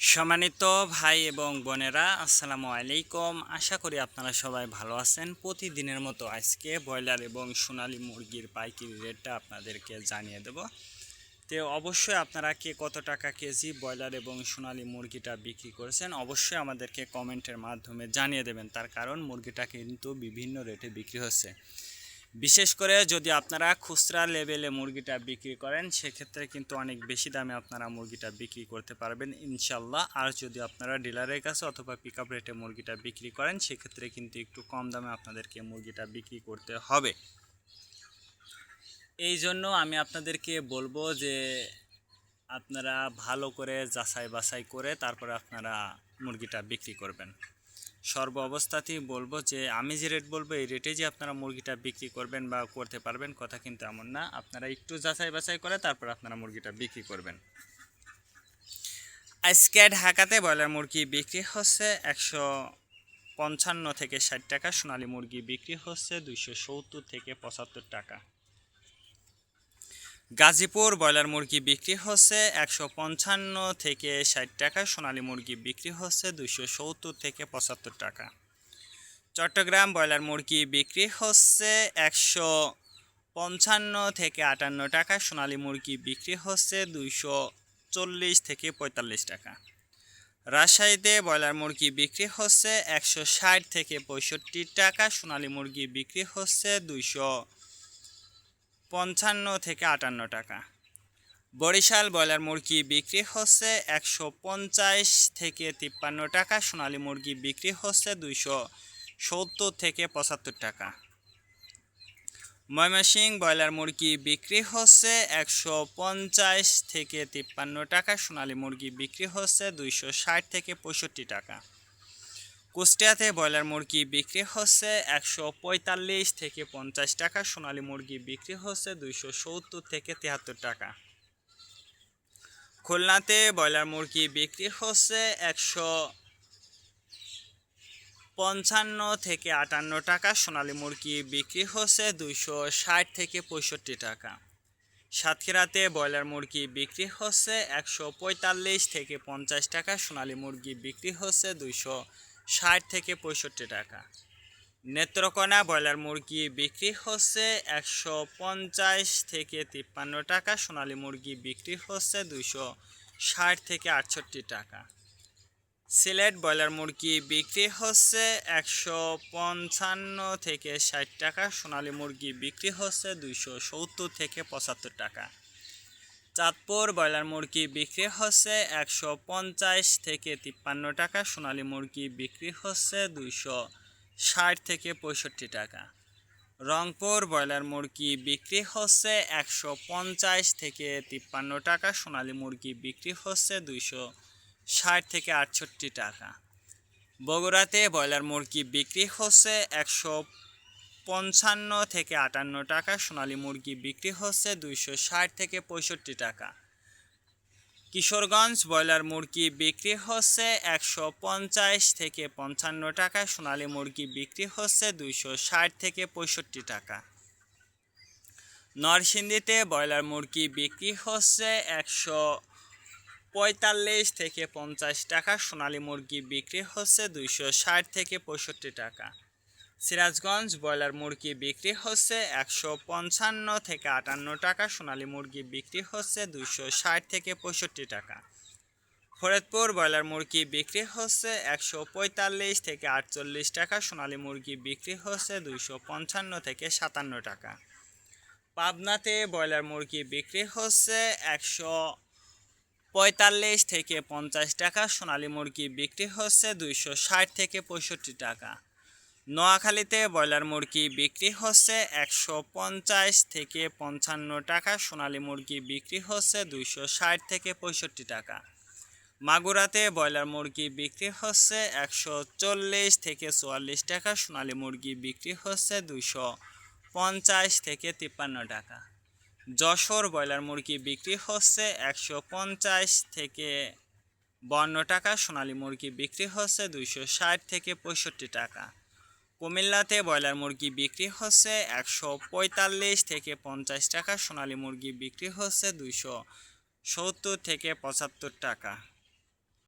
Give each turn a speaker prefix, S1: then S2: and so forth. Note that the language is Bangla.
S1: সম্মানিত ভাই এবং বোনেরা, আসসালামু আলাইকুম। আশা করি আপনারা সবাই ভালো আছেন। প্রতিদিনের মতো আজকে ব্রয়লার এবং সোনালী মুরগির পাইকারি রেটটা আপনাদেরকে জানিয়ে দেব। তো অবশ্যই আপনারা কে কত টাকা কেজি ব্রয়লার এবং সোনালী মুরগিটা বিক্রি করেছেন অবশ্যই আমাদেরকে কমেন্টের মাধ্যমে জানিয়ে দেবেন। তার কারণ মুরগিটা কিন্তু বিভিন্ন রেটে বিক্রি হচ্ছে। বিশেষ করে যদি আপনারা খুচরা লেভেলে মুরগিটা বিক্রি করেন সেক্ষেত্রে কিন্তু অনেক বেশি দামে আপনারা মুরগিটা বিক্রি করতে পারবেন ইনশাল্লাহ। আর যদি আপনারা ডিলারের কাছে অথবা পিক আপ রেটে মুরগিটা বিক্রি করেন সেক্ষেত্রে কিন্তু একটু কম দামে আপনাদেরকে মুরগিটা বিক্রি করতে হবে। এই জন্য আমি আপনাদেরকে বলবো যে আপনারা ভালো করে যাচাই বাছাই করে তারপরে আপনারা মুরগিটা বিক্রি করবেন। সর্ব অবস্থাতেই বলবো যে আমি যে রেট বলবো এই রেটে যে আপনারা মুরগিটা বিক্রি করবেন বা করতে পারবেন কথা কিন্তু এমন না। আপনারা একটু যাচাই বাছাই করে তারপর আপনারা মুরগিটা বিক্রি করবেন। আজকে ঢাকাতে ব্রয়লার মুরগি বিক্রি হচ্ছে 155 থেকে 60 টাকা, সোনালী মুরগি বিক্রি হচ্ছে 270 থেকে 75 টাকা। গাজীপুর ব্রয়লার মুরগি বিক্রি হচ্ছে 155 থেকে 60 টাকা, সোনালী মুরগি বিক্রি হচ্ছে 270 থেকে 75 টাকা। চট্টগ্রাম ব্রয়লার মুরগি বিক্রি হচ্ছে 155 থেকে 58 টাকা, সোনালী মুরগি বিক্রি হচ্ছে 240 থেকে 45 টাকা। রাজশাহীতে ব্রয়লার মুরগি বিক্রি হচ্ছে 160 থেকে 65 টাকা, সোনালী মুরগি বিক্রি হচ্ছে 255 থেকে 58 টাকা। বরিশাল ব্রয়লার মুরগি বিক্রি হচ্ছে 150 থেকে 53 টাকা, সোনালী মুরগি বিক্রি হচ্ছে 270 থেকে 75 টাকা। ময়মনসিংহ ব্রয়লার মুরগি বিক্রি হচ্ছে 150 থেকে 53 টাকা, সোনালী মুরগি বিক্রি হচ্ছে 260 থেকে 65 টাকা। কুষ্টিয়াতে ব্রয়লার মুরগি বিক্রি হচ্ছে 145 থেকে 50 টাকা, সোনালী মুরগি বিক্রি হচ্ছে 270 থেকে 73 টাকা। খুলনাতে ব্রয়লার মুরগি বিক্রি হচ্ছে 155 থেকে 58 টাকা, সোনালী মুরগি বিক্রি হচ্ছে 260 থেকে 65 টাকা। সাতক্ষীরাতে ব্রয়লার মুরগি বিক্রি হচ্ছে 145 থেকে 50 টাকা, সোনালী মুরগি বিক্রি হচ্ছে 260 থেকে 65 টাকা। নেত্রকোনা ব্রয়লার মুরগি বিক্রি হচ্ছে 150 থেকে 53 টাকা, সোনালী মুরগি বিক্রি হচ্ছে 260 থেকে 68 টাকা। সিলেট ব্রয়লার মুরগি বিক্রি হচ্ছে 155 থেকে 60 টাকা, সোনালী মুরগি বিক্রি হচ্ছে 270 থেকে 75 টাকা। চাঁদপুর ব্রয়লার মুরগি বিক্রি হচ্ছে 150 থেকে 53 টাকা, সোনালী মুরগি বিক্রি হচ্ছে 260 থেকে 65 টাকা। রংপুর ব্রয়লার মুরগি বিক্রি হচ্ছে 150 থেকে 53 টাকা, সোনালী মুরগি বিক্রি হচ্ছে 260 থেকে 68 টাকা। বগুড়াতে ব্রয়লার মুরগি বিক্রি হচ্ছে 155 থেকে 58 টাকা, সোনালী মুরগি বিক্রি হচ্ছে 260 থেকে 65 টাকা। কিশোরগঞ্জ ব্রয়লার মুরগি বিক্রি হচ্ছে 150 থেকে 55 টাকা, সোনালী মুরগি বিক্রি হচ্ছে 260 থেকে 65 টাকা। নরসিংদীতে ব্রয়লার মুরগি বিক্রি হচ্ছে 145 থেকে 50 টাকা, সোনালী মুরগি বিক্রি হচ্ছে 260 থেকে 65 টাকা। সিরাজগঞ্জ ব্রয়লার মুরগি বিক্রি হচ্ছে 155 থেকে 58 টাকা, সোনালী মুরগি বিক্রি হচ্ছে 260 থেকে 65 টাকা। ফরিদপুর ব্রয়লার মুরগি বিক্রি হচ্ছে 145 থেকে 48 টাকা, সোনালী মুরগি বিক্রি হচ্ছে 255 থেকে 57 টাকা। পাবনাতে ব্রয়লার মুরগি বিক্রি হচ্ছে 145 থেকে 50 টাকা, সোনালী মুরগি বিক্রি হচ্ছে 260 থেকে 65 টাকা। নোয়াখালীতে ব্রয়লার মুরগি বিক্রি হচ্ছে 150 থেকে 55 টাকা, সোনালী মুরগি বিক্রি হচ্ছে 260 থেকে 65 টাকা। মাগুরাতে ব্রয়লার মুরগি বিক্রি হচ্ছে 140 থেকে 44 টাকা, সোনালী মুরগি বিক্রি হচ্ছে 250 থেকে 53 টাকা। যশোর ব্রয়লার মুরগি বিক্রি হচ্ছে 150 থেকে 52 টাকা, সোনালী মুরগি বিক্রি হচ্ছে 260 থেকে 65 টাকা। কুমিল্লাতে ব্রয়লার মুরগি বিক্রি হচ্ছে 145 থেকে 50 টাকা, সোনালী মুরগি বিক্রি হচ্ছে 270 থেকে 75 টাকা।